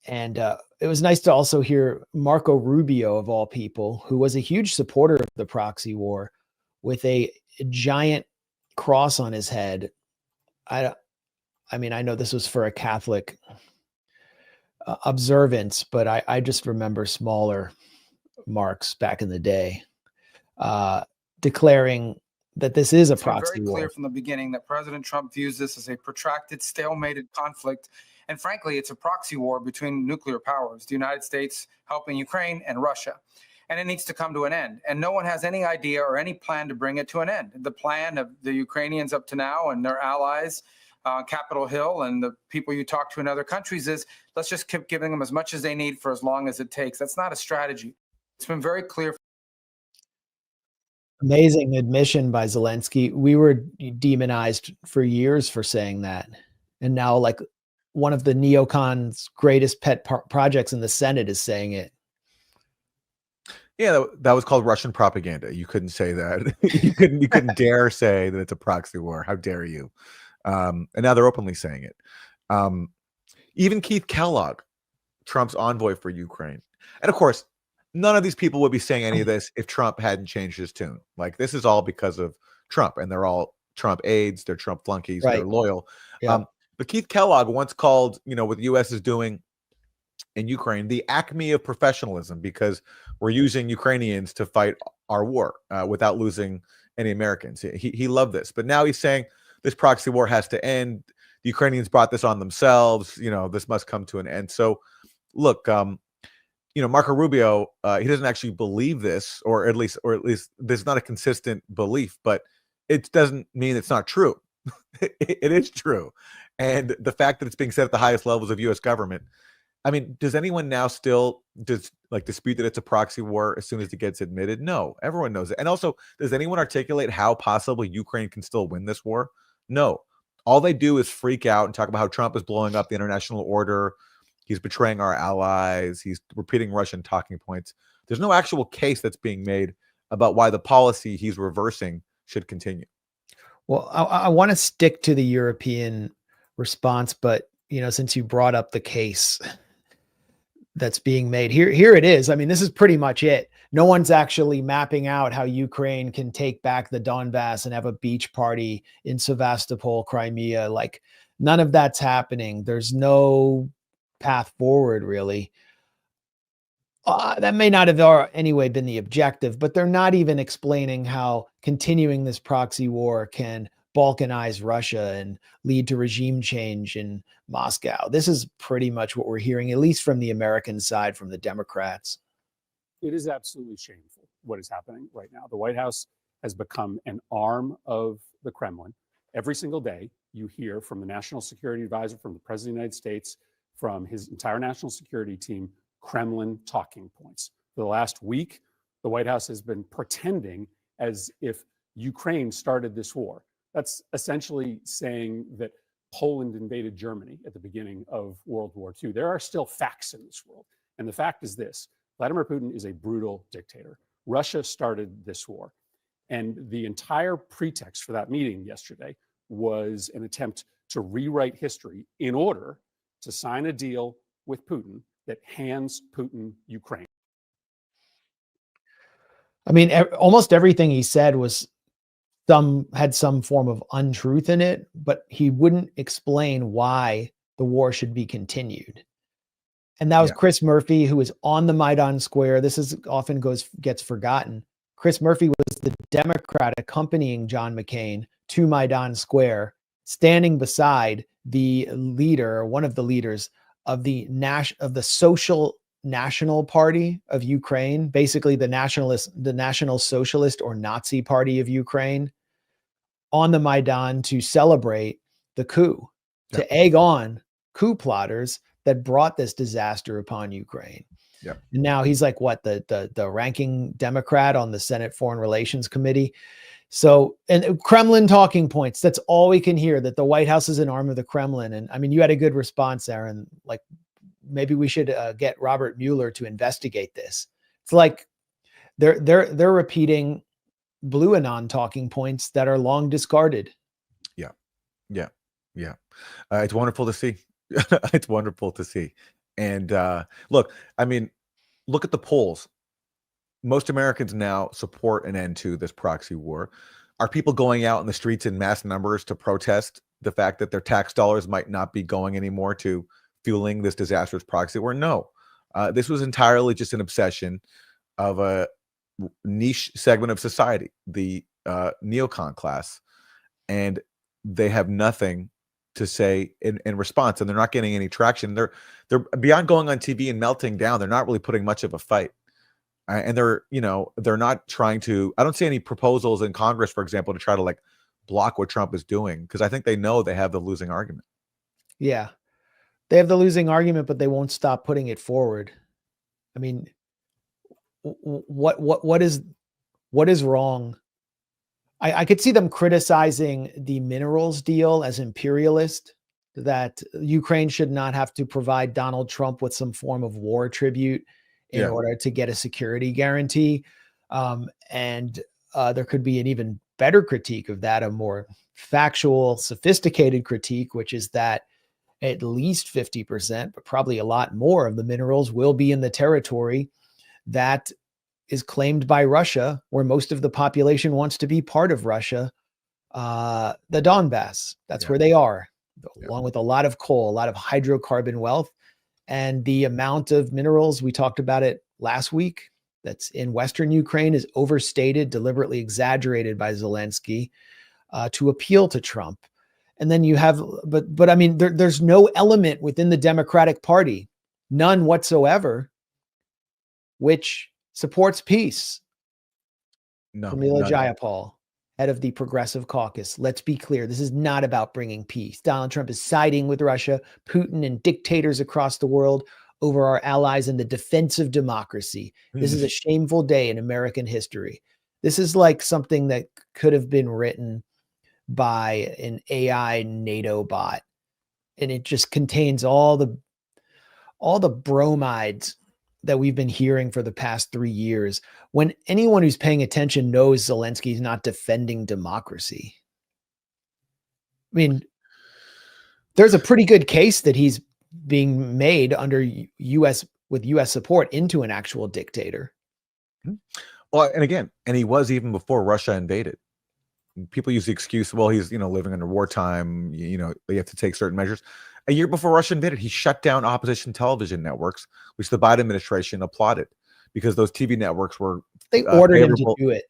And it was nice to also hear Marco Rubio, of all people, who was a huge supporter of the proxy war, with a giant cross on his head. I mean, I know this was for a Catholic observance, but I just remember smaller marks back in the day declaring that this is a proxy war. It's been very clear from the beginning that President Trump views this as a protracted, stalemated conflict. And frankly, it's a proxy war between nuclear powers, the United States helping Ukraine and Russia. And it needs to come to an end. And no one has any idea or any plan to bring it to an end. The plan of the Ukrainians up to now and their allies, Capitol Hill, and the people you talk to in other countries is, let's just keep giving them as much as they need for as long as it takes. That's not a strategy. It's been very clear. Amazing admission by Zelensky. We were demonized for years for saying that. And now, like, one of the neocons' greatest pet projects in the Senate is saying it. Yeah, that was called Russian propaganda. You couldn't say that. you couldn't dare say that it's a proxy war. How dare you? And now they're openly saying it. Even Keith Kellogg, Trump's envoy for Ukraine. And of course, none of these people would be saying any of this if Trump hadn't changed his tune. Like, this is all because of Trump, and they're all Trump aides, they're Trump flunkies, right. They're loyal. Yeah. But Keith Kellogg once called, what the U.S. is doing in Ukraine, the acme of professionalism, because we're using Ukrainians to fight our war without losing any Americans. He loved this. But now he's saying this proxy war has to end. The Ukrainians brought this on themselves. This must come to an end. So look, Marco Rubio, he doesn't actually believe this, or at least there's not a consistent belief, but it doesn't mean it's not true. It is true. And the fact that it's being said at the highest levels of U.S. government, I mean, does anyone now still dispute that it's a proxy war as soon as it gets admitted? No, everyone knows it. And also, does anyone articulate how possibly Ukraine can still win this war? No. All they do is freak out and talk about how Trump is blowing up the international order. He's betraying our allies. He's repeating Russian talking points. There's no actual case that's being made about why the policy he's reversing should continue. Well, I want to stick to the European response, but since you brought up the case that's being made here it is. I mean, this is pretty much it. No one's actually mapping out how Ukraine can take back the Donbass and have a beach party in Sevastopol, Crimea. Like, none of that's happening. There's no path forward, really. That may not have anyway been the objective, but they're not even explaining how continuing this proxy war can balkanize Russia and lead to regime change in Moscow. This is pretty much what we're hearing, at least from the American side, from the Democrats. It is absolutely shameful what is happening right now. The White House has become an arm of the Kremlin. Every single day, you hear from the National Security Advisor, from the President of the United States, from his entire national security team, Kremlin talking points. For the last week, the White House has been pretending as if Ukraine started this war. That's essentially saying that Poland invaded Germany at the beginning of World War II. There are still facts in this world. And the fact is this: Vladimir Putin is a brutal dictator. Russia started this war. And the entire pretext for that meeting yesterday was an attempt to rewrite history in order to sign a deal with Putin that hands Putin Ukraine. I mean, almost everything he said had some form of untruth in it, but he wouldn't explain why the war should be continued. And that was Chris Murphy, who was on the Maidan Square. This is often gets forgotten. Chris Murphy was the Democrat accompanying John McCain to Maidan Square, standing beside the leader, or one of the leaders of the Social National Party of Ukraine, basically the National Socialist or Nazi Party of Ukraine, on the Maidan to celebrate the coup, to egg on coup plotters that brought this disaster upon Ukraine. Yeah. And now he's like, what, the ranking Democrat on the Senate Foreign Relations Committee. So, and Kremlin talking points, that's all we can hear, that the White House is an arm of the Kremlin. And I mean, you had a good response, Aaron. Like, maybe we should get Robert Mueller to investigate this. It's like they're repeating Blue Anon talking points that are long discarded. Yeah. It's wonderful to see. It's wonderful to see. And look, I mean, look at the polls. Most Americans now support an end to this proxy war. Are people going out in the streets in mass numbers to protest the fact that their tax dollars might not be going anymore to fueling this disastrous proxy war? No. This was entirely just an obsession of a niche segment of society, the neocon class, and they have nothing to say in response, and they're not getting any traction. They're beyond going on TV and melting down. They're not really putting much of a fight. And they're not trying to, I don't see any proposals in Congress, for example, to try to like block what Trump is doing, because I think they know they have the losing argument. Yeah. They have the losing argument, but they won't stop putting it forward. I mean, what is wrong? I could see them criticizing the minerals deal as imperialist, that Ukraine should not have to provide Donald Trump with some form of war tribute in order to get a security guarantee. And there could be an even better critique of that, a more factual, sophisticated critique, which is that at least 50%, but probably a lot more of the minerals will be in the territory that is claimed by Russia, where most of the population wants to be part of Russia, the Donbass. That's where they are, along with a lot of coal, a lot of hydrocarbon wealth. And the amount of minerals, we talked about it last week, that's in Western Ukraine is overstated, deliberately exaggerated by Zelensky to appeal to Trump. And then you have, but I mean, there's no element within the Democratic Party, none whatsoever, which supports peace. No, Pramila Jayapal, head of the Progressive Caucus. Let's be clear. This is not about bringing peace. Donald Trump is siding with Russia, Putin, and dictators across the world over our allies in the defense of democracy. This is a shameful day in American history. This is like something that could have been written by an AI NATO bot. And it just contains all the bromides that we've been hearing for the past 3 years, when anyone who's paying attention knows Zelensky's not defending democracy. I mean, there's a pretty good case that he's being made under US support into an actual dictator. Well, and again, and he was even before Russia invaded. People use the excuse, well, he's living under wartime, they have to take certain measures. A year before Russia invaded, he shut down opposition television networks, which the Biden administration applauded, because those TV networks were they ordered him to do it.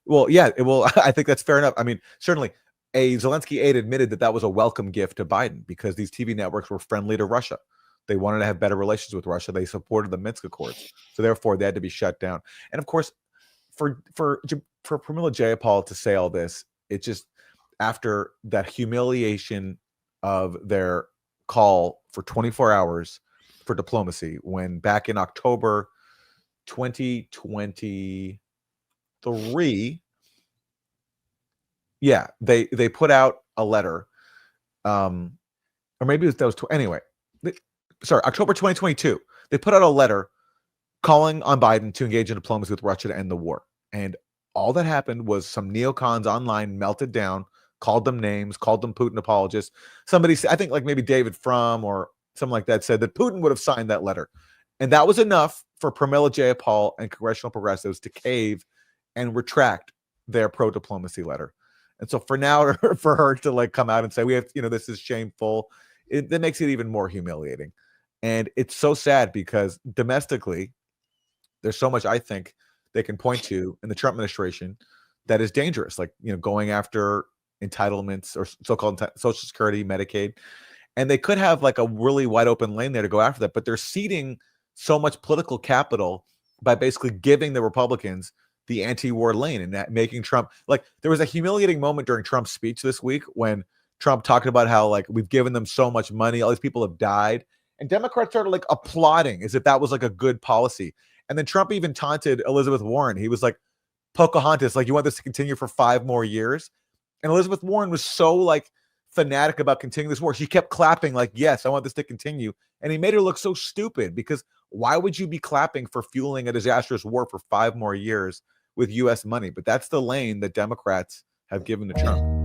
Well, yeah, I think that's fair enough. I mean, certainly a Zelensky aide admitted that was a welcome gift to Biden, because these TV networks were friendly to Russia. They wanted to have better relations with Russia. They supported the Minsk Accords, so therefore they had to be shut down. And of course, for Pramila Jayapal to say all this, it just, after that humiliation of their call for 24 hours for diplomacy, when back in October 2023, they put out a letter, or maybe that was anyway. October 2022, they put out a letter calling on Biden to engage in diplomacy with Russia to end the war. And all that happened was some neocons online melted down, called them names, called them Putin apologists. Somebody, I think like maybe David Frum or something like that, said that Putin would have signed that letter. And that was enough for Pramila Jayapal and congressional progressives to cave and retract their pro-diplomacy letter. And so for now, for her to like come out and say, we have, this is shameful, that makes it even more humiliating. And it's so sad, because domestically, there's so much I think they can point to in the Trump administration that is dangerous, like, going after entitlements or so-called Social Security, Medicaid. And they could have like a really wide open lane there to go after that, but they're ceding so much political capital by basically giving the Republicans the anti-war lane, and that making Trump, like, there was a humiliating moment during Trump's speech this week when Trump talked about how like we've given them so much money, all these people have died, and Democrats started like applauding as if that was like a good policy. And then Trump even taunted Elizabeth Warren. He was like, Pocahontas, like, you want this to continue for 5 more years? And Elizabeth Warren was so like fanatic about continuing this war. She kept clapping like, yes, I want this to continue. And he made her look so stupid, because why would you be clapping for fueling a disastrous war for 5 more years with U.S. money? But that's the lane that Democrats have given to Trump.